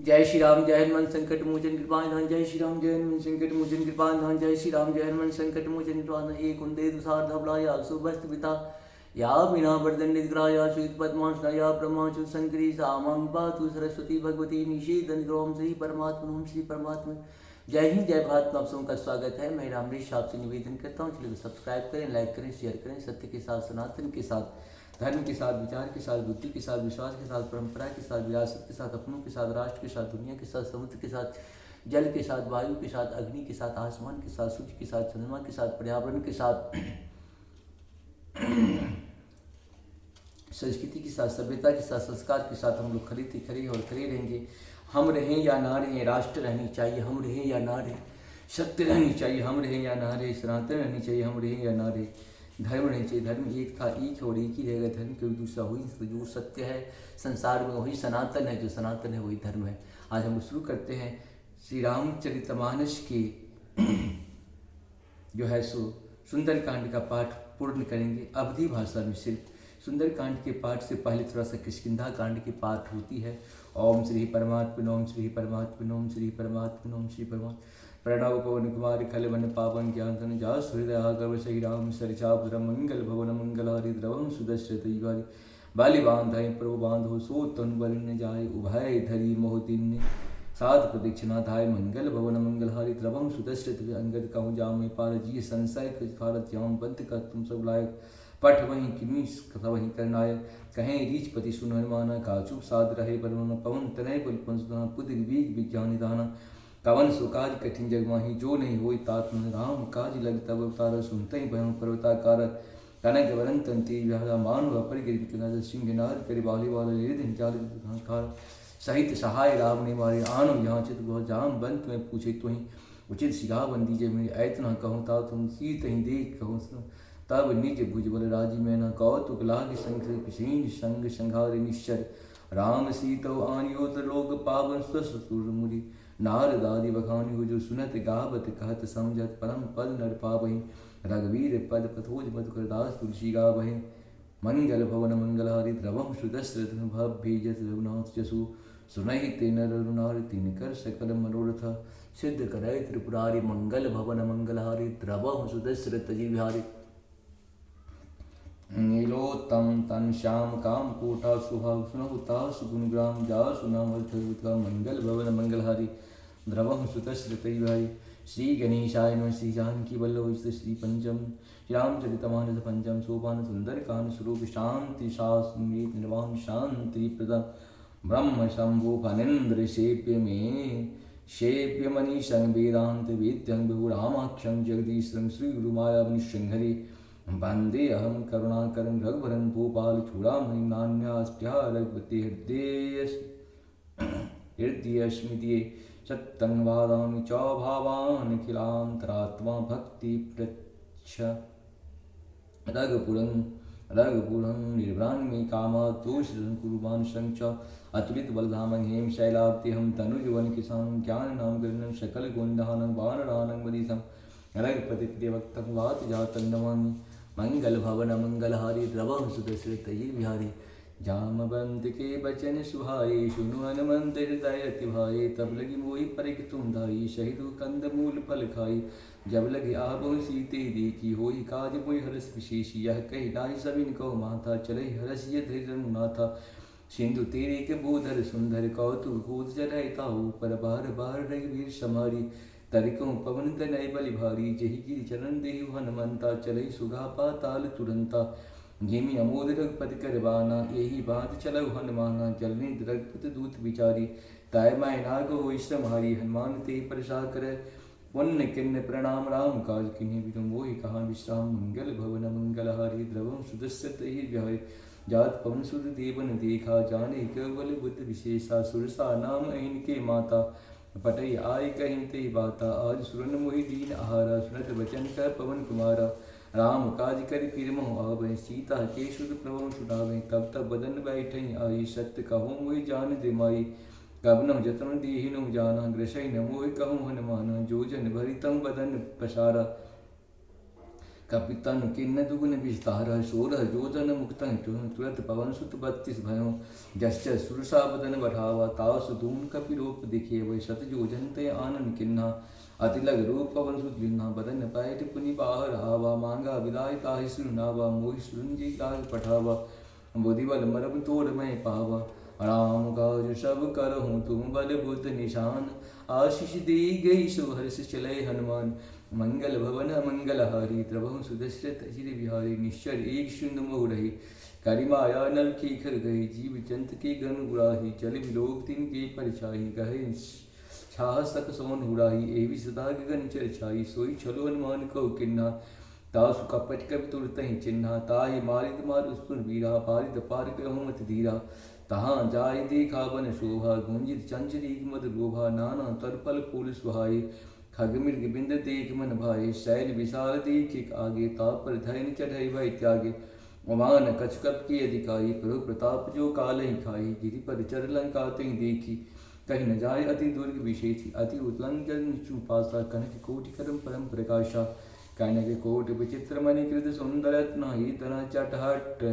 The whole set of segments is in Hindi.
जय श्री राम जय हनुमान संकट मोचन कृपा निधान। जय श्री राम जय हनुमान संकट मोचन कृपा निधान। जय श्री राम जय हनुमान संकट मोचन कृपा निधान। एक कुंदे दुसार धवला या सुबस्त पिता या बिना वर्दंडित ग्राया श्वेत पद्मासना या ब्रह्माचु संकरी सामं पातु सरस्वती भगवती निषेधन ग्रोम श्री परमात्मा ओम श्री परमात्मा। जय हिंद जय भारत में आप सबका स्वागत है। मैं रामरेश आपसे निवेदन करता हूँ, चलिए सब्सक्राइब करें, लाइक करें, शेयर करें। सत्य के साथ, सनातन के साथ, धर्म के साथ, विचार के साथ, बुद्धि के साथ, विश्वास के साथ, परंपरा के साथ, विरासत के साथ, अपनों के साथ, राष्ट्र के साथ, दुनिया के साथ, समुद्र के साथ, जल के साथ, वायु के साथ, अग्नि के साथ, आसमान के साथ, सूर्य के साथ, चंद्रमा के साथ, पर्यावरण के साथ, संस्कृति के साथ, सभ्यता के साथ, संस्कार के साथ हम लोग खड़े थे, खड़े और खड़े रहेंगे। हम रहें या ना रहें, राष्ट्र रहनी चाहिए, हम रहें या ना रहें, सत्य रहनी चाहिए, हम रहें या ना रहें, सनातन रहनी चाहिए, हम रहें या ना रहें, धर्म रहनी चाहिए। धर्म एक था, एक और एक ही रहेगा। धर्म कोई दूसरा हुई तो जो सत्य है संसार में वही सनातन है, जो सनातन है वही धर्म है। आज हम शुरू करते हैं श्री रामचरितमानस की जो है सो सुंदरकांड का पाठ पूर्ण करेंगे अवधी भाषा में। सिर्फ सुंदरकांड के पाठ से पहले थोड़ा सा किष्किंधा कांड की पाठ होती है। ओम श्री परमात्मा ओम श्री परमात्मा ओम श्री परमात्मा ओम श्री परमात्मा। प्रणव पवन कुमार खल वन पावन ज्ञान धन जा हृदय गर्व श्री राम सरचापुर मंगल भवन मंगल हरि द्रवम सुदश्रत बाली बांधय प्रभु बांधो सो तन बल न जाय उभय धरी मोहतिन्य साध प्रदक्षिणा धाय मंगल भवन मंगल हरि द्रवम सुदश्रत अंगद कहूँ जाम पार जी संशय भारत जाम बंद कर तुम सब लायक पठ वहीं किमी कथा वहीं करनाय कहें रीचपति सुन हनुमाना काचुप साध रहे बलवाना पवन तनय बल पंचना पुत्र वीग विज्ञानी दाना कवन सुकाज कठिन जगमाही जो नहीं होई तात्म राम काज लग तब अवतार सुनते ही भयं पर्वताकार कनक वरन तंती विहारा मानव परिगिर सिंह नार कर बाली वाला ले दिन चाल सहित सहाय राम ने मारे आनो यहाँ चित बहुत जाम बंत में पूछे तो ही उचित सिगा बंदी जय मेरी ऐतना कहूँ ता तुम सीत ही देख कहूँ तब निज भुजबल राजी में न कौतुक लाग संग संग संघार निश्चर राम सीतो आनियो लोग पावन स्वसुर मुरी नारदादि बखानी हो जो सुनत गावत कहत समझत परम पद नर पावहि रघुवीर पद पथोज मधुकर दास तुलसी गावहि मंगल भवन मंगल हरि द्रवम सुदश्रथ भव्यजत रघुनाथ जसु सुनहि ते नर नार तीन कर सकल मनोरथ सिद्ध करय त्रिपुरारि मंगल भवन मंगल हरि द्रवम सुदश्रथ जी बिहारी नीलोत्तम तन श्याम काम कोटा सुहाग सुनहुता सुगुण ग्राम जा सुनाम मंगल भवन मंगल हरि द्रवम सुतश्रुत भाई। श्री गणेशाय नमः। श्री जानकी वल्लभ श्री पंचम श्री रामचरितमानस पंचम सोपान सुंदरकांड स्वरूप शांति शास्त्रीत निर्वाण शांति प्रदम ब्रह्म शंभु फनेन्द्र शेप्य में शेप्य मनीषं वेदांत वेद्यं बहुरामाक्षं जगदीशं श्री गुरु माया निशंहरि वंदे अहम करुणाकरं रघुवरं भूपाल चूड़ामणि नान्यास्त्या रघुपति हृदय स्मृति सत्यं वादामि च भावान् अखिलान्तरात्मा भक्ति प्रच्छ रघुपुरं निर्भ्रान्मे कामातोषं कुर्बान् च अतुलित बलधामं हेम शैलाब्धिहं तनुजुवन किसानं ज्ञाननाम गणनं सकल गुणधानं वानरानं वदितं रघुपति प्रियभक्तं वात जातं नमामि मंगल भवन मंगल हारी द्रवम सुदश्रित बिहारी जामवंत के बचन सुहाए सुनु हनुमंत हृदय अति भाए तब लगी मोहि परिक तुम धाई शहीदु कंद मूल फल खाई जब लगे आबो सीते देखी होई काज मोहि हरस विशेष यह कही नाहि सबिन कहो माता चले हरस ये धीर नाथा सिंधु तेरे के बोधर सुंदर कौतुक कूद चढ़ाई ताऊ पर बार बार रघुवीर समारी तरिकों पवन तनय बलि भारी जहि गिरि चरण देहु हनुमंता चले सुगा पाताल तुरंता जिमि अमोद रघुपति करवाना यही बात चलऊ हनुमाना जलने रघुपति दूत विचारी ताय माय नाग हो श्रमहारी हनुमान ते प्रसा कर पुण्य किन्न प्रणाम राम काज किन्हीं विदुम मोहि कहा विश्राम मंगल भवन मंगल हारी द्रवम सुदश्रत ही बिहारी जात पवन सुद देवन देखा जाने केवल बुद्ध विशेषा सुरसा नाम अहिन के माता पटई आय कहीं ते बाता आज सुरन मोहि दीन आहारा सुनत वचन कर पवन कुमारा राम काज कर फिर मोह आवे सीता के सुध प्रभु सुनावे तब तब बदन बैठई आई सत्य कहूँ मोहि जान दे माई कब न जतन देहि जाना ग्रसई न मोहि कहूँ हनुमाना जो जन भरितम बदन पसारा कपितन किन्न दुगुन विस्तार सोलह जोजन मुक्त तुरंत पवन सुत 32 भयो जश्च सुरसा बदन बढ़ावा ताव सुधून कपिरूप दिखे वै शत जोजन ते आनन किन्ना अतिलग रूप पवन सुत लिन्ना बदन पैट पुनि बाहर आवा मांगा विदाय ताहि सुनावा मोहि सुरंजी लाग पठावा बुद्धिबल मरब तोड़ मैं पावा राम काज सब करहूँ तुम बल बुद्ध निशान आशीष दी गई सुहर्ष चले हनुमान मंगल भवन मंगल हारी द्रवहु सुदशरथ अजिर बिहारी निश्चर एक शून्य मोह रही करिमाया नल की खर गई जीव जंत के गण उड़ाही चल विलोक तिन के परछाई कहे छाह सक सोन उड़ाही एवि सदा गगन चरछाई सोई छलो हनुमान कहो किन्ना तासु कपट कवि तुरतहि चिन्हा ताहि मारित मार उसपुर वीरा पारित पार कहूँ मत धीरा तहाँ जाय देखा बन शोभा गुंजित चंचरी मद लोभा नाना तरपल फूल सुहाई खग मृग बिंद देख मन भाई शैल विशाल देख आगे ताप पर धैर्य चढ़ाई भाई त्यागे ओमान कछकप की अधिकारी प्रभु प्रताप जो काल ही खाई गिरि पर चर लंका तिहि देखी कहीं न जाय अति दुर्ग विशेषी अति उल्लंघन चुपासा कनक कोटि करम परम प्रकाशा कनक कोट विचित्र मणिकृत सुंदर रत्न तना चटहट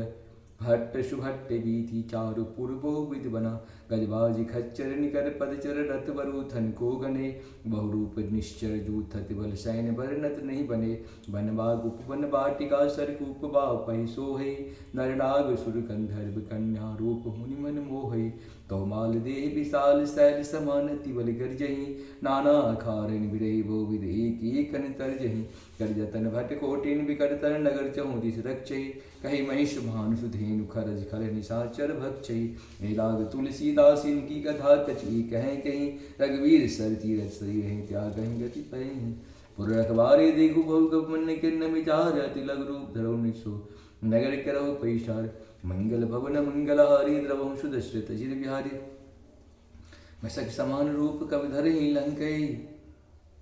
हट्ट सुहट्ट बीथी चारु पूर्वो विद बना गजबाजी खच्चर निकर पदचर रथ बरूथन को गने बहुरूप निश्चर जूथत बल सैन बरनत नहीं बने बनबाग उपवन बाटिका सरकूप बापहि सोहे नरनाग सुर गंधर्व कन्या रूप मुनि मन मोहे तो माल देह विशाल शैल समान तिबल गर्जहि नाना अखारन विरही वो विद एक एक तरजहि कर जतन भट कोटिन विकट तर नगर चहु दिस रक्षहि कही महिष भानु सुधेनु खरज खर निशाचर भक्षहि लाग तुलसीदास इनकी कथा कची कहें कहीं रघुवीर सर तीरथ सही रहे त्याग कहीं गति पहि पुर रखबारे देखु बहु कप मन किन्न विचार तिलक रूप धरो निसो नगर करहु पैसार मंगल भवन मंगलहारी द्रवहु सुदशरथ अजिर बिहारी मसक समान रूप कवि धर ही लंकई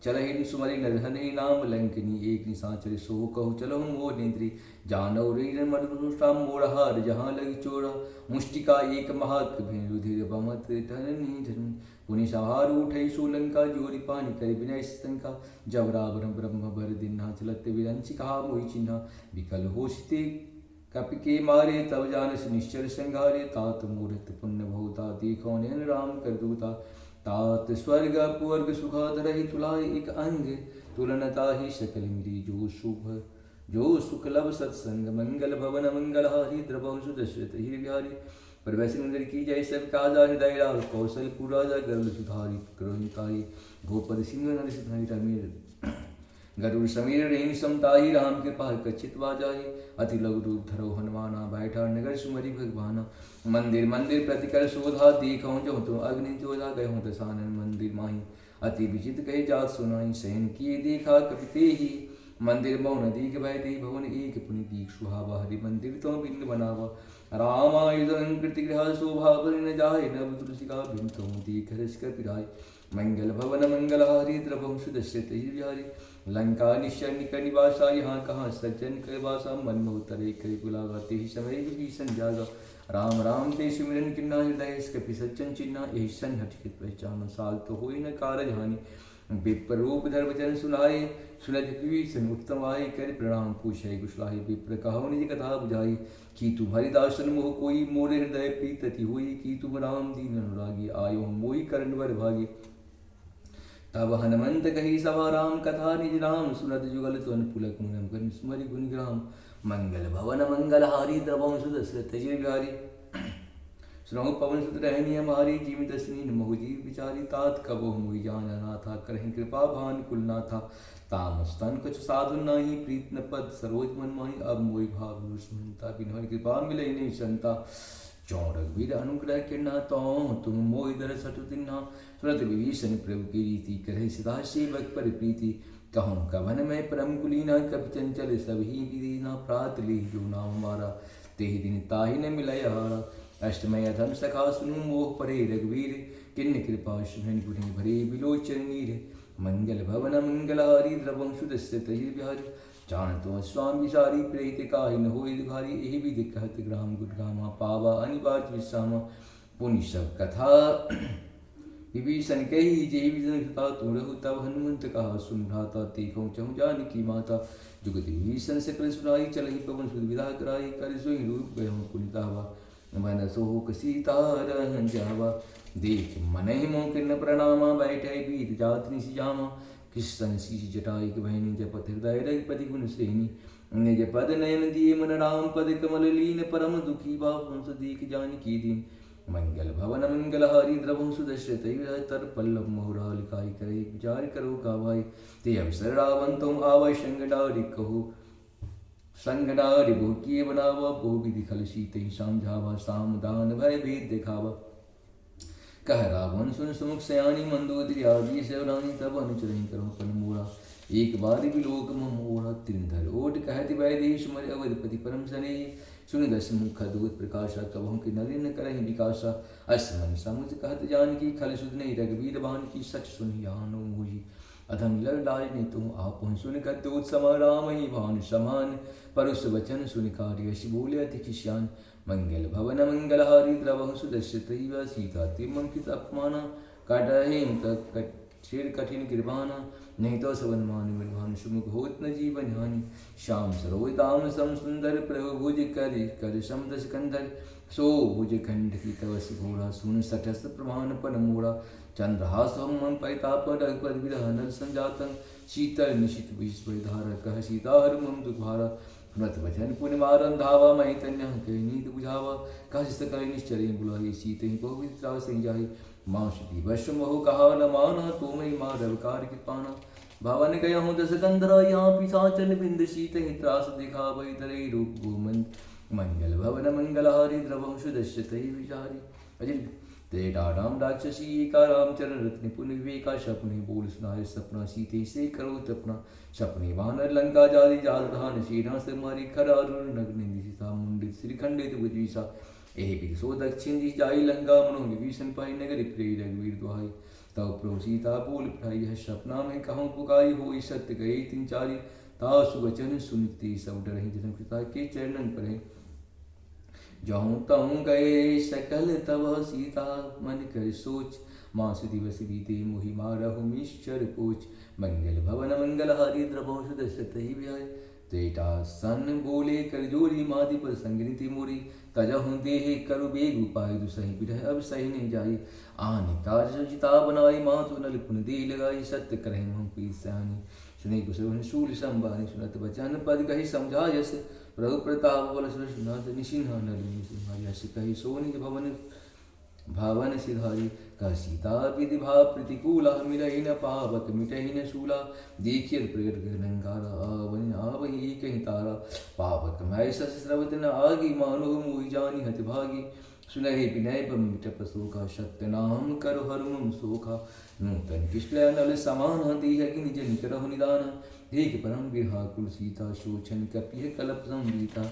चलहि सुमरि नरहनि नाम लंकनी एक निशाचर सो कहु चलो मोर नेत्री जानव रीन मनुष्टा मोरहार जहाँ लग चोरा मुष्टिका एक महाक भिन रुधिर बमत धरनी धन पुनि सहार उठै सोलंका जोरी पानी कर विनय शंका जब रावण ब्रह्म बर दिन्हा चलत विरंचि कहा मोहि चिन्हा विकल होशिते कपि के मारे तब जानस निश्चर संघारे तात मूर्त पुण्य भूता देखो नैन राम कर दूता तात स्वर्ग पुवर्ग सुखाद रही तुलाय एक अंग तुलनता ही सकल मिरी जो शुभ जो सुखलभ सत्संग मंगल भवन मंगलहारी द्रवहु सुदशरथ अजिर बिहारी पर वैसे नंदर की जय सब काजा हृदय राव कौशलपुर राजा गर्ल सुधारी क्रोहिताई गोपद सिंह नर सिधारी रमीर गरुड़ समीर रेण समताही राम के पार कचित बाजाही अति लघु रूप धरो हनुमाना बैठा नगर सुमरी भगवाना मंदिर मंदिर प्रतिकर शोधा देखो जो तुम अग्नि जोधा गए हो दसानन मंदिर माही अति विचित कहे जात सुनाई सैन किए देखा कपिते ही मंदिर मौन दीख भय दे भवन एक पुनि दीख सुहावा हरि मंदिर तो बिंद बनावा रामायुधं कृतिगृह शोभा न जाय नव तुलसिका भिन्न तो देख रस कपिराय मंगल भवन मंगलहारी द्रवहु सुदशरथ अजिर बिहारी लंका निश्चर निकर निवासा यहाँ कहाँ सज्जन कर वासा मन में उतरे करे बुलावा ते ही समय विभीषण जागा राम राम ते सिमरन किन्ना हृदय कपि सज्जन चिन्ना यही सन हटकित पहचान साल तो हो न कारज हानि विप्र रूप धर वचन सुनाए सुनत विभीषण उत्तम आए कर प्रणाम पूछे कुशलाही विप्र कहो निज कथा बुझाई कि तुम्हारी दासन मोह कोई मोरे हृदय प्रीतति हुई कि तुम राम दीन अनुरागी आयो मोहि कर्ण वर भागी तब हनुमंत कही सभा राम कथा निज राम सुनत जुगल तुन पुलक मुनम कर स्मरि गुणग्राम मंगल भवन मंगलहारी द्रवहु सुदशरथ अजिर बिहारी सुनहु पवन सुत रहनी हमारी जीवित स्नीन मोहजीव विचारी तात कबो मोहि जाना ना था करहि कृपा भान कुलना था तामस्तन कछु साधु नाही प्रीत न पद सरोज मन माही अब मोहि भाव दुष्मंता बिन कृपा मिले नहीं संता चौरवीर अनुग्रह किन्ना तो तुम मोहि दर सटु तिन्हा सुरत विभीषण प्रभु की रीति करहि सदा सेवक पर प्रीति कहूँ कवन में परम कुलीना कब चंचल सब ही विदीना प्रात ली जो नाम हमारा तेहि दिन ताहि न मिलय हारा अष्टमय अधम सखा सुनु मोह परे रघुवीर किन्न कृपा सुहन गुणी भरे बिलोचन नीर मंगल भवन मंगलहारी द्रवहु सुदशरथ अजिर बिहारी जानतो स्वामी विचारी प्रेत काहि न होय दुखारी एहि विधि कहत ग्राम गुटगामा पावा अनिवार्य विश्रामा पुनि सब कथा विभीषण कही जय विजन कृता तुम रघु तब हनुमंत कहा सुन भ्राता देखो चहु जानकी माता जुगत विभीषण सकल सुनाई चलहि पवन सुत विदा कराई कर सोई रूप गयो पुनितावा मन सोक सीता रहन जावा देख मन ही मोह किन्न प्रणामा बैठे बीत जात निसि जामा कृष्ण शीश जटाई के बहनी जपत हृदय रघुपति गुण श्रेणी निज पद नयन दिए मन राम पद कमल लीन परम दुखी बाप हंस देख जानकी दीन मंगल भवन मंगल हारी द्रवहु सुदशरथ तर पल्लव मोहरा लिखाई करे विचार करो कावाई ते अवसर रावण तुम आवै संगडारी कहो संगडारी बहु किए बनावा बहु विधि खल सीते समझावा साम दान भय भेद दिखावा कह रावण सुन सुमुख सयानी मंदोदरी आदि सेवरानी तब अनुचरण करो पन मोरा एक बार भी लोक मोरा त्रिंधर ओट कहति वै देश मर अवधपति परम सने सुन दस मुख दूत प्रकाशा कबहु की नलिन करहि विकासा असमन समुझ कहत जानकी खल सुधने रघुवीर बान की सच सुनि आनो मोहि अधम लग लाज ने तुम आप सुन कर दूत समा राम ही भान समान परुष वचन सुन कार्य यश बोले अति किशान मंगल भवन मंगल हारी द्रवहु सुदर्शित सीता तिमंकित अपमाना काटहि तक शेर कठिन कृपाना नहीं तो सवन मान विद्वान सुमुख होत न जीवन हानि श्याम सरोज दाम सम सुंदर प्रभु भुज कर समदस कंधर सो भुज खंड की तवस घोड़ा सुन सठस प्रमाण पर मोड़ा चंद्रहास हम मन परिताप रघुपति विरह नर संजातन शीतल निशित विष परिधार कह सीता हर मम दुखारा मृत वचन पुण्य मारन धावा मई तन्य कह नीत बुझावा कह सकल निश्चर्य बुलाई सीते पवित्र सिंह जाहि माँ श्रुति वश मोह कहा न माना तो मई माँ रवकार कृपाना भवन गया हूँ दस कंधरा यहाँ पिशाचन बिंद शीत ही त्रास दिखा वही तरह रूप गोमंत मंगल भवन मंगल हारी द्रवं सुदश्यत ही विचारी अजिल तेरा राम राक्षसी एका रामचरण रत्न पुण्य विवेका सपने बोल सुनाए सपना सीते से करो तपना सपने वानर लंका जाली जाल धान सीना से मारी खरा नग्न दिशा मुंडित श्रीखंडित बुझीसा एहि सो दक्षिण दिश जाई लंका मनो विभीषण पाई नगर प्रिय रघुवीर दुहाई तब प्रभु सीता बोल पठाई है सपना में कहूँ पुकाई हो सत्य गई तीन चारी तासु वचन सुनती सब डरहि जन्म पिता के चरणन परे जाऊँ तहूँ गए सकल तब सीता मन कर सोच मास दिवस बीते मोहि मारहु मीश्वर पोच मंगल भवन मंगल हारी द्रवहु सुदशरथ ही व्याय तेटा सन बोले कर जोरी मादि पर संगनिति मोरी तजहु देहे करु बेग उपाय दुसहि बिरह अब सही नहीं जाई आन कार्य जिता बनाई मातु नल पुन दे लगाई सत्य करहि हम पी सहानी सुने कुशल शूल संबानी सुनत वचन पद कही समझा यस प्रभु प्रताप बल सुनात निशिन्हा नल निसिंहा यस कही सोनिज भवन भावन सिधारी का सीता विधि भाव प्रतिकूला मिलहि न पावक मिटहि न शूला देखिय प्रगट गंगारा आवनि आवहि कहीं तारा पावक मैं सस स्रवत न आगी मानो मोहि जानी हत भागी सुनहि विनय मिटप शोका सत्य नाम करो हरुम सोखा नूतन किशलय नल समान देह गिन जन करहु निदान देख परम विहाकुल सीता शोचन कपिह कलप संगीता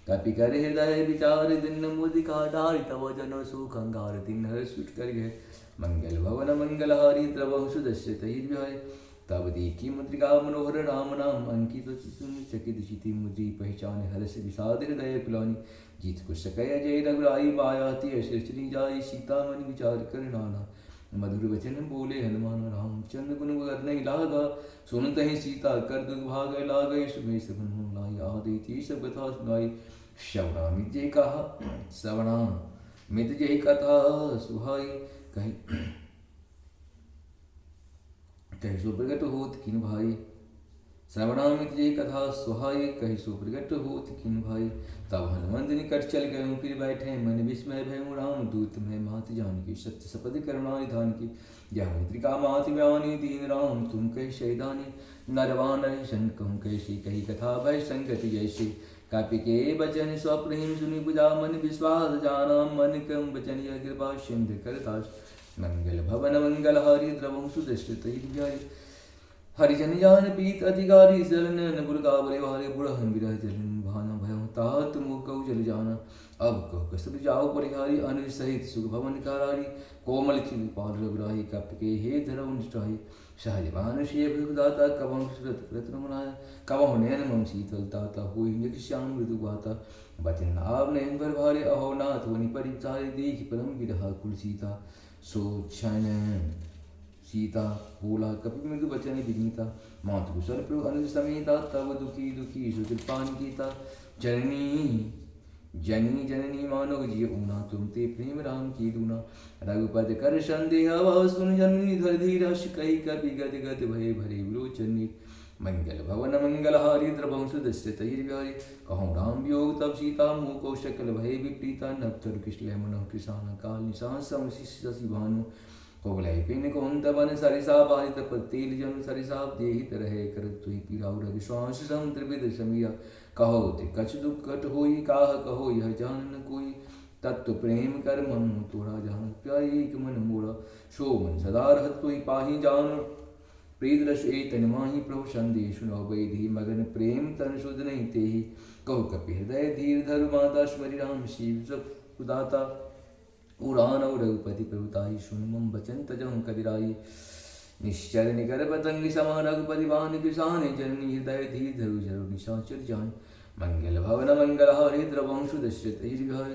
कपि कर हृदय विचार दिन मुदिका डाल तव जन सुख अंगार दिन हर सुट कर गए मंगल भवन मंगल हारी द्रवहु सुदश्यत ही व्याय तब देखी मुद्रिका मनोहर राम नाम अंकित चकित चिति मुद्री पहचान हर्ष विषाद हृदय कुलानी जीत कुश सकय जय रघुराई मायाति श्री जाई सीता मन विचार कर नाना मधुर वचन बोले हनुमान रामचंद्र गुण नहीं लागा सुनत ही सीता कर दुख भाग लागे सुबह सगुन लाई आदि सब कथा सुनाई श्रवणा मित जय कहा श्रवणा मित जय कथा सुहाई कही कही सो प्रगट होत किन भाई श्रवणामित जय कथा सुहाई कही सो प्रगट होत किन भाई तब हनुमंत निकट चल गए फिर बैठे मन विस्मय भय राम दूत में मात जान की सत्य सपद करुणा निधान की यह मुद्रिका मात व्यानी दीन राम तुम कही शैदानी नरवान शन कहूँ कैसी कही कथा भय संगति जैसे कापि के बचन स्वप्न सुनि बुझा मन विश्वास जाना मन कम बचन यह कृपा सिंध करताश मंगल भवन मंगल हारी द्रवहु सुदश्रित जाय हरिजन जान पीत अधिकारी जलन बुरगा बरे वाले बुढ़हन विरह जलन भाना भय तात मुख कौ जल जाना अब कहो कसब जाओ परिहारी अनु सहित सुख भवन कारारी कोमल पाल रघुराही कप के हे धरव निष्ठाई सहजवान शिव दाता कवं सुरत रत्न मनाया कवं नयन मम शीतल ताता हुई निक श्याम मृदु गाता बचन आव नयन भर भारे अहो नाथ वनि परिचारे देख परम विरहा कुल सीता सो क्षण सीता बोला कपि मृदु वचन विनीता मातृकुशल प्रभु अनुज समेता तब दुखी दुखी सुकृपान कीता जननी जननी जननी मानव जी ऊना तुम ते प्रेम राम की दूना रघुपति कर संदेह सुन जननी धर धीरश कई कपि गद गद भय भरे विलोचन मंगल भवन मंगल हारी द्रवंश दस्य तैर्व्यारी कहूँ राम वियोग तब सीता मुँह को शकल भय विप्रीता नवतर कृष्ण मनो किसान काल निशान समशि भानु कोबलाई पिन कौन तबन सरिसा बारित तेल जन सरिसा देहित रहे कर तुहि पीराउ रघु श्वास समुद्र विद समिया कहो ते कछ दुख कट होई काह कहो यह जान न कोई तत्व प्रेम कर मन तोड़ा जान प्यारी कि मन मोड़ा शो मन सदा रहत तुहि पाही जान प्रीत रस ए तन माही प्रभु संदेश सुनो वैधि मगन प्रेम तन सुध नहीं तेहि कहो कपि हृदय धीर धर माता स्मरि राम शिव सब उदाता उड़ान और रघुपति प्रभुताई सुन मम बचन तजहु कदिराई निश्चर निकर पतंग समान रघुपति बान किसान जननी हृदय धीर धरु झरु निशाचर जान मंगल भवन मंगल हारे द्रवंशु दशरथ विहार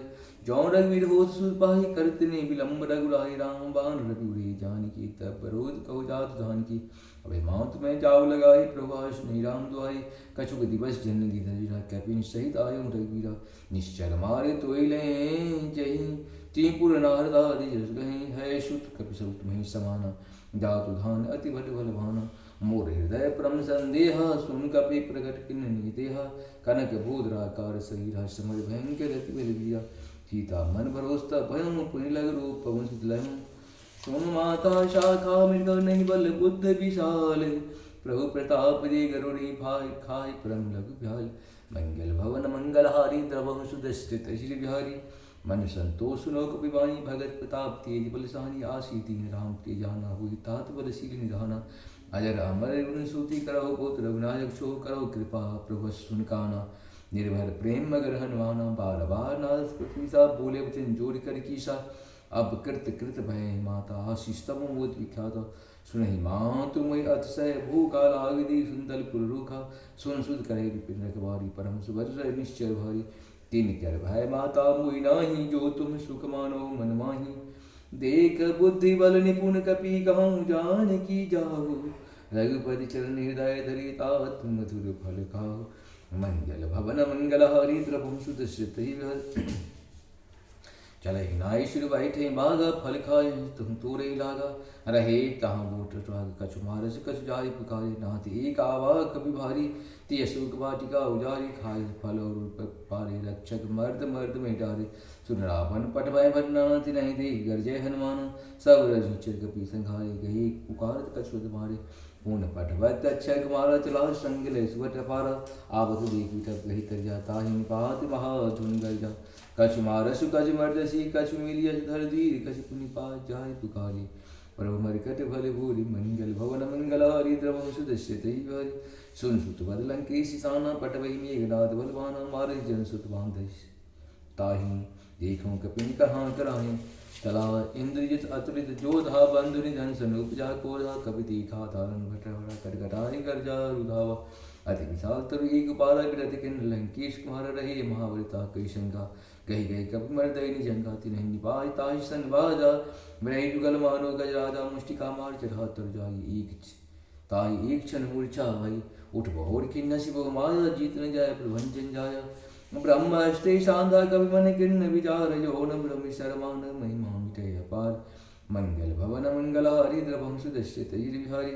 जौन रघुवीर होत सुपाही करते ने विलंब रघुराई राम बान रघुरे जान की तब रोध कहो जात धान की अबे मात में जाव लगाई प्रभाष नहीं राम दुआई कछुक दिवस जन दी धीरा कैपिन सहित आयो रघुवीरा निश्चर मारे तोइले जय तीपुर नारदारि जस गहि है सुत कपि सउत महि समाना जातु धान अति भट बल भाना मोर हृदय परम संदेह सुन कपि प्रकट किन निदेह कनक भूधराकार शरीर समर भयंकर अति बल वीरा सीता मन भरोस्ता भयम पुनि लग रूप पवन सुतलम सुन माता शाखा मृग नहीं बल बुद्ध विशाल प्रभु प्रताप दे गरुड़ी भाई खाय परम लघु भ्याल मंगल भवन मंगल हारी द्रवहु सुदस्थित श्री बिहारी मन संतोष लोक विवाणी भगत प्रताप तेज बलसानी आशी दीन राम तेजाना हुई तात बलशील निधाना अजर अमर गुण सूति करो पुत्र रघुनायक छो करो कृपा प्रभु सुनकाना निर्भर प्रेम मगर हनुमाना बार बार नाथ पृथ्वी सा बोले वचन जोड़ कर कीसा अब कृत कृत भय माता आशीष तब मोद विख्याता सुनहि माँ तुम अतिशय भूखा लागदी सुंदर पुरुखा सुन सुध करे विपिन रखवारी परम सुभद्र निश्चय भारी तीन कर भय माता मुई नाही जो तुम सुख मानो मन माही देख बुद्धि बल निपुण कपि कहूँ जान की जाओ रघुपति चरण हृदय धरि तात मधुर फल खाओ मंगल भवन मंगल हरि द्रवहु सुदशरथ विहर चल हिनाई शुर बैठे बागा फल खाए तुम तोरे लागा रहे तहाँ बूट राग कछु मारस कछु जाय पुकारे नाथ एक आवा कभी भारी ते अशोक वाटिका उजारी खाए फल और पारे रक्षक मर्द मर्द में डारे सुन रावण पट भय भरनाथ नहीं दे गरजय हनुमान सब रजिचर कपि संघारे गए पुकारत कछु मारे पूर्ण पटवत अक्षय कुमारा चला संग ले सुवट अपारा आवत देखी तब गही तर जाता ही निपात महाधुन गर जा कछु मारसु कछु मर्दसी कछु मिलियस धर धीर कछु पुनि पात जाय पुकारे प्रभु मरकट भले भूरि मंगल भवन मंगल हरि द्रवहु सुदशरथ विहर सुन सुत बल लंकेश साना पटवई मेघनाद बलवाना मारे जन सुत बांधस ताहि देखूं कपिन कहाँ कराहे चला इंद्रजित अतुलित जोधा बंधु निधन सनूप जा कोधा कवि देखा धारण भटवड़ा कटकटाई गर्जा रुधावा अति विशाल तरु एक पाला विरति किन लंकेश कुमार रहे महावरिता कई शंका कही गई कपि मर्दय निजंगा तिन्हि निपाय ताहि सन बाजा ब्रहि जुगल मानो गजराजा मुष्टिका मार चढ़ा तर जाई ताहि एक क्षण मूर्छा आई उठ बहोर किन्न शिव माया जीत न जाय प्रभंजन जाया ब्रह्मस्ते शांता कवि मन किन्न विचार जो न ब्रह्म शर्मान महिमा मिटे अपार मंगल भवन मंगल हरि द्रवहु सुदशरथ विहारी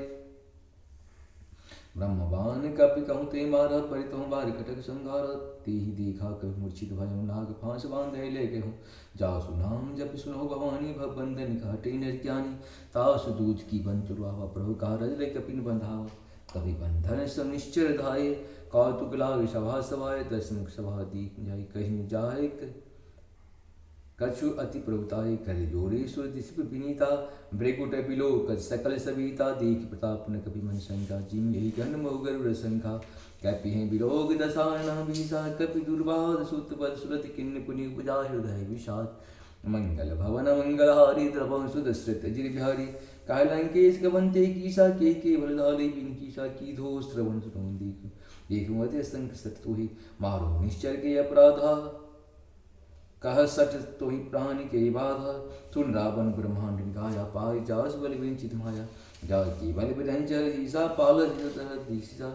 ब्रह्मवान कपि कहूँ ते मारा परितों बार कटक संगार तेहि देखा कवि मूर्छित भयो नाग फांस बांधे ले गहूँ जासु नाम जप सुनो भवानी भव बंधन काटे निर्ज्ञानी तासु दूज की बंचुरावा प्रभु कारज ले कपिन बंधावा कवि बंधन सुनिश्चर धाये कौतुक लाग सभा सभाए दसमुख सभा दीप जाय कहीं जाय कछु अति प्रभुताय कर जोरे सुर दिशप विनीता ब्रेकुट बिलो कच सकल सविता देख प्रताप न कभी मन शंका जिम यही घन महुगर संखा कैपि हैं विरोग दसाना भीषा कपि दुर्बाध सुत बल सुरत किन्न पुनि उपजा हृदय विषाद मंगल भवन मंगल हारी द्रवहु सुदशरथ विहारी काय लंकेश कवंते कीसा के बलधाले बिन कीसा की धो श्रवण सुन देख एक मते संक सत ही मारो निश्चर के अपराधा कह सच तो ही प्राण के बाधा, सुन रावण ब्रह्मांड गाया पाई, जास बल विंचित माया, जा की बल विरंजन ईसा पाल दिशा,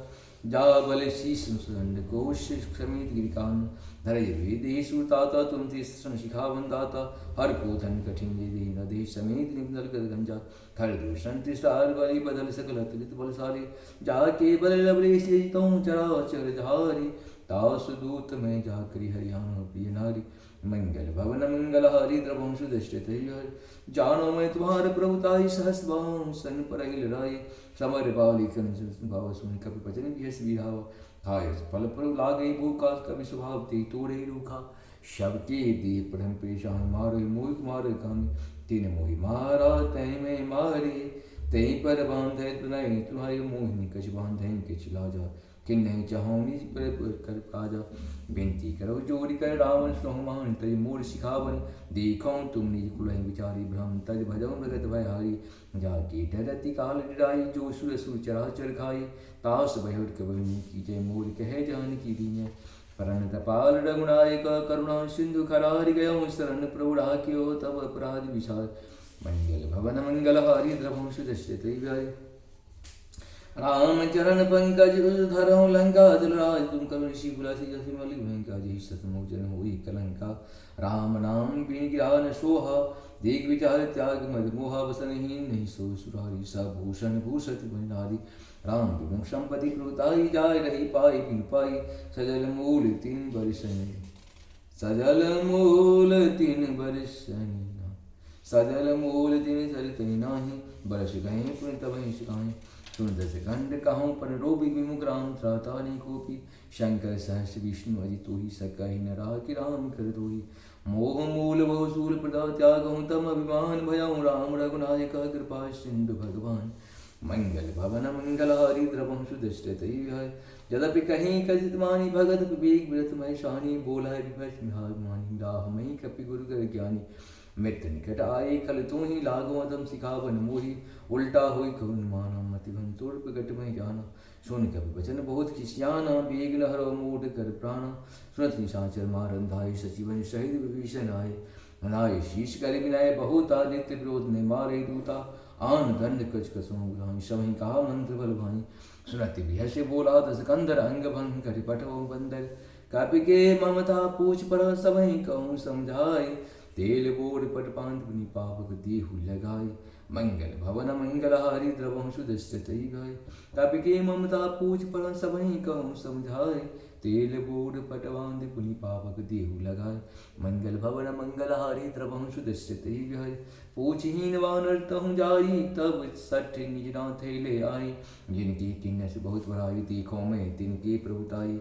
जा बल शीश सुंड कोश समित गिरिकान, धरे वेद सुरताता तुम थे सन शिखा बंदाता, हर को धन कठिन दे नदेश समेत निमल कर गंजा, खर दूषण तिष्ठार बलि बदल सकल अतृत बल सारे, जा के बल लबले से तुम चरा चर धारी, तास दूत में जाकरी हरियाणा प्रिय नारी, मंगल भवन मंगल हरि द्रवंश दृष्ट जानो मैं तुम्हार प्रभुताई सहस सन पर राय, समर बाली भाव सुन कपि पचन विहस विहाव, खाय फल फल लागे भूखा कवि स्वभाव ते तोड़े रूखा, शब के दे परम पेशान मारे मोहि मार कामी, तीन मोहि मारा तय में मारे, तय पर बांधे तुनाई तुम्हारे मोहिनी कछ बांधे किच लाजा, कि नहीं चाहो निज पर कर काजा, बेनती करो जोड़ी कर रावण सोहमान, तय मोर शिखावन, देखो तुम निज कुलहि विचारी भ्रम, तज भजो भगत भयहारी, जाके डरती काल डिराई, जो सुर सुर चराचर खाई, तास भयोट कबनी की जय मोर कहे जान की दीन, परन तपाल रघुनायक करुणा सिंधु खरारि गयो, शरण प्रभु राख्यो तब अपराध विशाल, मंगल भवन मंगल हारी द्रवंश दशरथ विहारी, राम चरण पंकज धरहु लंका जलराज, तुम करुण ऋषि बुलासी जसि मलि भयंका, जय सतमुख जन होई कलंका, राम नाम बिन गिरा न सोहा, देख विचार त्याग मद मोहा, वसनहीन नहीं सो सुरारी, सब भूषण भूषति भंडारी, राम विभुम संपत्ति प्रभुताई, जाय रही पाई बिन पाई, सजल मूल तीन बरसनि, सजल मूल तीन बरसनि, सजल मूल तीन सरितनि नाही, बरस गए पुनि तबहि सिकाए, सुंदर से खंड कहूँ पर रोबी विमुख राम त्राता नहीं कोपी, शंकर सहस विष्णु अजि तो ही सकहि न राखि राम कर दोही, मोह मूल बहु सूल प्रदा त्यागहूँ तम अभिमान, भयहूँ राम रघुनायक कृपा सिंधु भगवान, मंगल भवन मंगल हरि द्रवंशु दशरथ विहाय, यद्यपि कहीं कथित मानी भगत विवेक व्रत मय शानी, बोला विभस मानी राह मई कपि गुरु कर ज्ञानी, मृत्यु निकट आए खल तू ही लागो अदम सिखावन मोही, उल्टा हुई करुण माना मति भन तोड़ प्रगट में जाना, सुन कवि वचन बहुत खिसियाना, बेग न हरो मूढ़ कर प्राणा, सुनत निशाचर मारन धाय, सचिवन शहीद विभीषण आए, नाय शीश कर विनाय बहुता, नित्य विरोध ने मारे दूता, आन दंड कच कसों बुलाई, समय कहा मंत्र बल भाई, सुनत बिहस बोला दस कंधर, अंग भंग कर पटो बंदर, कपि के ममता पूछ पर समय कहूँ समझाए, तेल बोर पट पांत पुनि पापक देहु लगाए, मंगल भवन मंगल हारी द्रवंशु दशरथ गाय, कपि के ममता पूछ पर सबहि कहूँ समझाए, तेल बोर पट बांध पुनि पापक देहु लगाए, मंगल भवन मंगल हारी द्रवंशु दशरथ गाय, पूछहीन वानर तहु जाई, तब सठ निज नाथ ले आए, जिनकी किन्नस बहुत बड़ाई, देखो मैं तिनके प्रभुताई,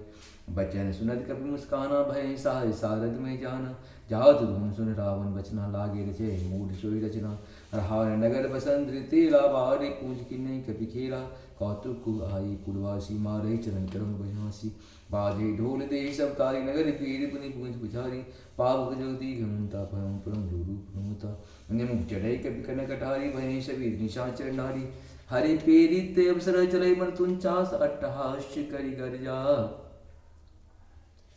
बचन सुनत कपि मुस्काना, भय सहाय सारद में जाना, जात धूम सुन रावण बचना, लागे रचे मूढ़ सोई रचना, रहार नगर बसंत तेला, बारे पूज की नहीं कपि खेला, कौतुक को आई पुरवासी, मारे चरण करम बजनासी, बाजे ढोल दे सब तारी, नगर पीर पुनि पूज पुजारी, पावक जगती घमता परम परम रूप रमता, निमुख चढ़ई कपि कन कटारी, भय सभी निशाचर नारी, हरि प्रेरित अवसर चले मन तुंचास, अट्टहास्य करि गर्जा,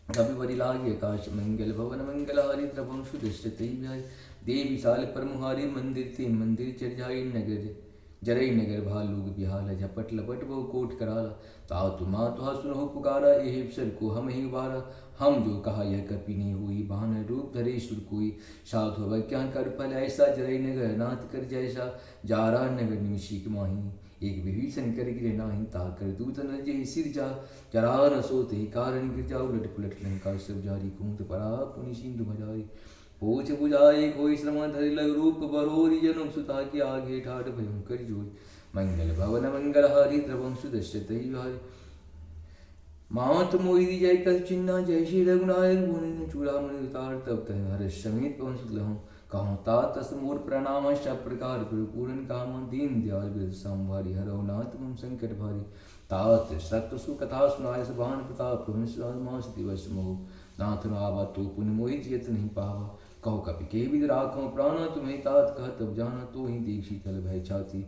कपि बरि लागे आकाश, मंगल भवन मंगल हारी द्रवंशु दशरथ विहाय, देवी साल पर मुहारी, मंदिर ते मंदिर चढ़ जाई, नगर जरई नगर भालूग बिहाला, झपट लपट बहु कोट कराला, ताव तुमा तुहा सुनहो पुकारा, एह अवसर को हम ही उबारा, हम जो कहा यह कपि नहीं हुई, बानर रूप धरे सुर कोई, साधु अवै क्या कर फल ऐसा, जरई नगर नाथ कर जैसा, जारा नगर निमिषिक माही, एक विभीषण कर गिरे नाही, ताकर दूत न जे सिर जा, चरा न सोते कारण गिर जाओ, लट पुलट लंका सब जारी, कुंत परा पुनि सिंधु भजारी, पोछ बुझाए कोई श्रम धरि लग, रूप बरोरी जनुम सुता के आगे ठाठ भयंकर जोई, मंगल भवन मंगल हारी द्रवंशु दशरथ विहाय, मात मोहि जय कर चिन्ना, जय श्री रघुनायक भुनि चूड़ामणि उतार, तब तह हर्ष समेत पवन सुत लहूँ, कहूँ तात तस मोर प्रणाम, सब प्रकार पूरन काम, दीन दयाल बिरद संभारी, हरौ नाथ मम संकट भारी, तात सत्य सुकथा सुनाय, सुभान प्रताप मास दिवस मोह, नाथ आवा तो पुण्य मोहि जियत नहीं पावा, कहो कपि के विद राखो प्राणा, तुम्हें तात कह तब जाना, तो ही दीक्षी तल भय छाती,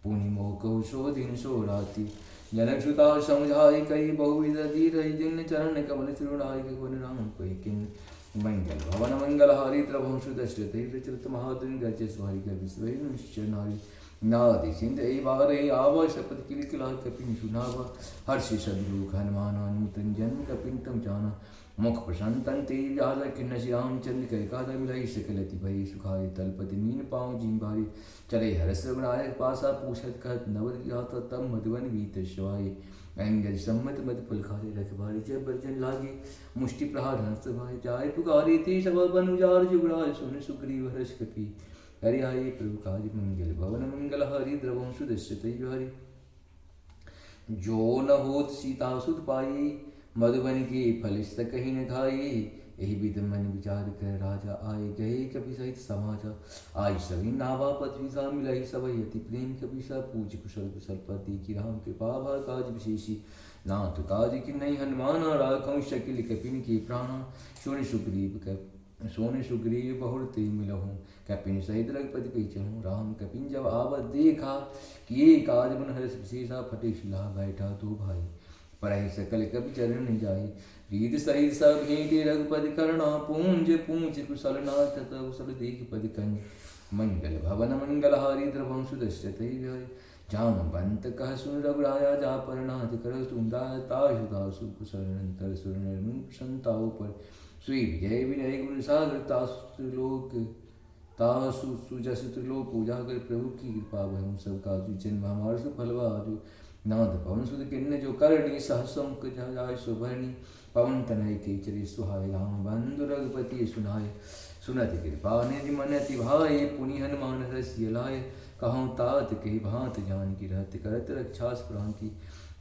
पुनि मोह कहो सो दिन सो राति, जनक सुता समझाई कही बहुविध धीर, जिन चरण कमल तिरुनाय, वन राम कहि किन, मंगल भवन मंगल हारी द्रवंशु दशरथ प्रचलित महादुनि गर्ज स्वारी कवि निश्चय नारी नादि सिंध बारे आवा शपथ किलकिला कपिन सुनावा हर्षि सदलोक हनुमान नूतन जन कपिन तम जाना मुख प्रसन्नतन तेज व्याल किन्न श्याम चंद्र कर कादा मिलाई सकलति भई सुखाय तलपति मीन पाँव जीन भारी चले हरस विनायक पासा पूछत कहत नवद जाता तम मधुवन वीत श्वाय अंगद सम्मत मद फल खारे रख भारी जब बर्जन लागे मुष्टि प्रहार हंस भाई जाय पुकारे ते सब बन उजार जुगराय सुन सुग्रीव हर्ष कपि हरि आये प्रभु काज मंगल भवन मंगल हरि द्रवंशु दशरथ हरि जो न होत सीता सुत पाई मधुबन के फल कहीं न खाई यही विध मन विचार कर राजा आए गए कभी सहित समाचार आई सभी नावा पृथ्वी सा मिलाई सब यति प्रेम कभी सा पूज कुशल कुशल पति की राम कृपा भा काज विशेषी नाथ काज की नहीं हनुमाना राखं शकिल कपिन की प्राणा सोने सुग्रीव बहुरते मिलहूँ कपिन सहित रघुपति पीछहूँ राम कपिन जब आवत देखा कि ये काज मन हर्ष विशेषा फटे शिला बैठा तो भाई परहि सकल कपि चरण जाई रीत सहित सब भेंटे रघुपति करना पूंज पूंज कुशल नाथ कुशल देख पद कंज मंगल भवन मंगल हारी द्रवंशु दशरथ हरि जामवंत कह सुन रघुराया जा परनाथ कर तुम ताशु दासु कुशल नंतर सुर निर्मल प्रसन्नताओ पर श्री विजय विनय गुण सागर तासु सुजस त्रिलोक पूजा कर प्रभु की कृपा भय सब काजु जन्म हमार सुफलवाजु नाद पवन सुध किन्न जो करणी सहसमुख जाय सुभरणी पवन तनय के चरि सुहाय राम बंधु रघुपति सुनाय सुनति कृपा निधि मनति भाय पुनि हनुमान रसिय लाय कहूँ तात कही भांत जान की रहत करत रक्षास प्राण की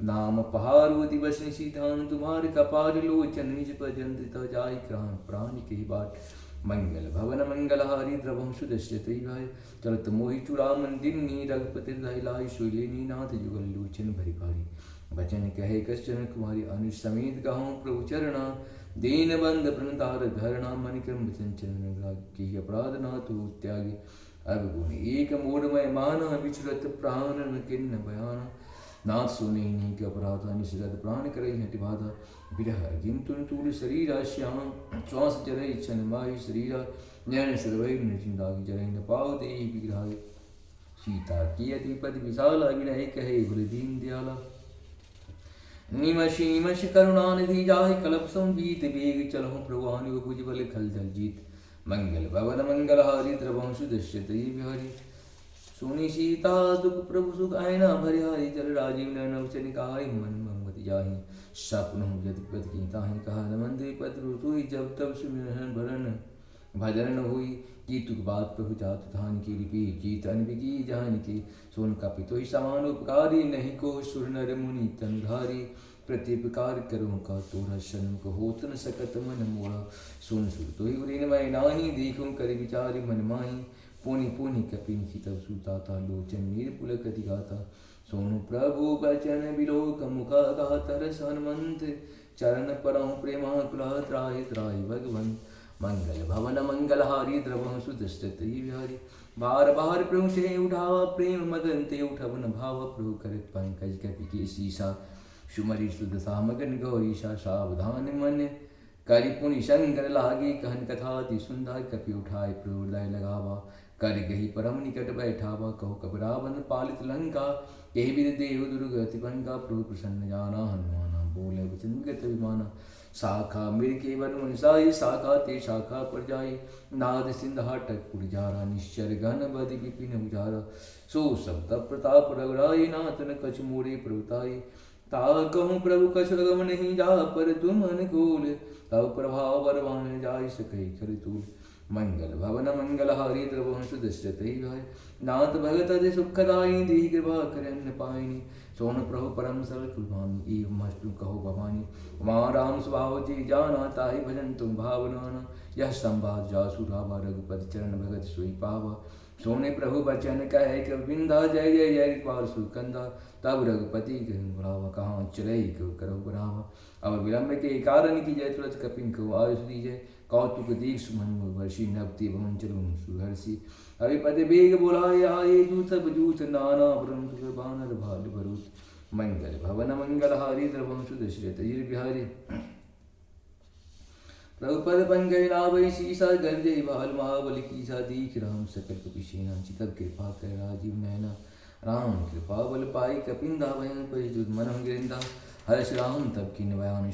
नाम पहारु दिवस निशिधान तुम्हारे कपार लोचन निज पर्यंत जाय क्रांत प्राण के बाट मंगल भवन मंगल हारी द्रवंशु दशरथ भाई चलत मोहि चूड़ामन दिन्नी रघुपति लाई शैलिनी नाथ जुगल लोचन भरी भारी वचन कहे कश्चन कुमारी अनुज समेत कहूँ प्रभु चरणा दीन बंद प्रणतार धरणा मन क्रम चंचल की अपराध ना तो त्यागी अब गुण एक मूढ़मय माना विचरत प्राण न किन्न बयाना नाथ सुने नहीं अपराधा निश्रद प्राण करई हटि बाधा विरह गिंतुन तूल शरीरा श्याम श्वास जरई छन माही शरीरा नयन सर्वै निचिंदागी जरई न पाव देहि विग्रहाय सीता की अधिपति विशाला विनय कहे बल दीन दयाला निमषि निमष करुणा निधि जाहि कलप संबीत वेग चलहु प्रवान भुज बल खल जल जीत मंगल भवन मंगल हारी द्रवंशु दशरथ बिहारी सुनि सीता दुख प्रभु सुख आयना भरिहारी जल राजीव नयन वचन कहाई मन ममति जाहि सपन यदि पद की ताहि कहा मंदिर पत्र सोई जब तब सुमिरन भरन भजन हुई की तुक बात प्रभु जात धान की रिपी जीत अनबिकी जान की सोन का पितो ही समान उपकारी नहीं को सुर नर मुनि तनधारी प्रत्युपकार करूँ का तोरा सन्मुख होत न सकत मन मोरा सुन सुर तो ही उरीन मैं नाही देखूं कर विचारी मन माही पुनि पुनि कपिन तब सुताता लोचन नीरपुल कति गाता सोनु प्रभु बचन विलोक मुखा गाता रस हनुमंत चरण परहु प्रेमा कुला त्राहि त्राहि भगवंत मंगल भवन मंगल हारी द्रवंशु दशरथ विहारी बार बार प्रभु से उठावा प्रेम मदन ते उठवन भाव प्रभु कर पंकज कपि के शीशा सुमरि सुध सामगन गौरीशा सावधान मन करि पुनि शंकर लागे कहन कथा ति सुंदर कपि उठाए प्रभु हृदय लगावा कर गही परम निकट बैठावा कहो कब रावण पालित लंका यही विद देव दुर्गति पंका प्रभु प्रसन्न जाना हनुमाना बोले वचन विगत विमाना शाखा मिल के वन मुनसाई शाखा ते शाखा पर जाई नाद सिंधा टक पुरजारा निश्चर घन बदि विपिन उजारा सो सब तप प्रताप रघुराई नाथन कछ मोरे प्रभुताई ता कहूँ प्रभु कछ लगम नहीं जा पर तुम अनुकूल तब प्रभाव बरवान जाय सकै कर तूल मंगल भवन मंगल हारी द्रवंशु दशरथ भाई नाथ भगत अति सुखदाई दी कृपा करन पाइनी सोन प्रभु परम सरल कुलभामी एवं अष्टु कहो भवानी वहाँ राम स्वभाव जी जाना ताहि भजन तुम भावनाना यह संवाद जासु रावा रघुपति चरण भगत सोई पावा सोने प्रभु बचन कहे कविंदा जय जय जय कृपाल सुकंदा तब रघुपति बुलावा कहाँ चले करो बुलावा अब विलंब के कारण की जय तुरंत कपिन को आयुष दीजय कौतुक दीख सुमन वर्षि नवती भवन चलूं सुहर्षि अभिपति बेग बुलाए आए जूथ बजूथ नाना ब्रह्म बानर भाल भरूत मंगल भवन मंगल हारी द्रवंशु दशरथ बिहारी प्रभुपद पंकज नाभि शीसा गर्जय भाल महाबल की सा दीख राम सकल कपिशेना चितब कृपा कर राजीव नैना राम कृपा बल पाई कपिंदा भयं परि मन गिरिंदा हर्ष राम तब की नवान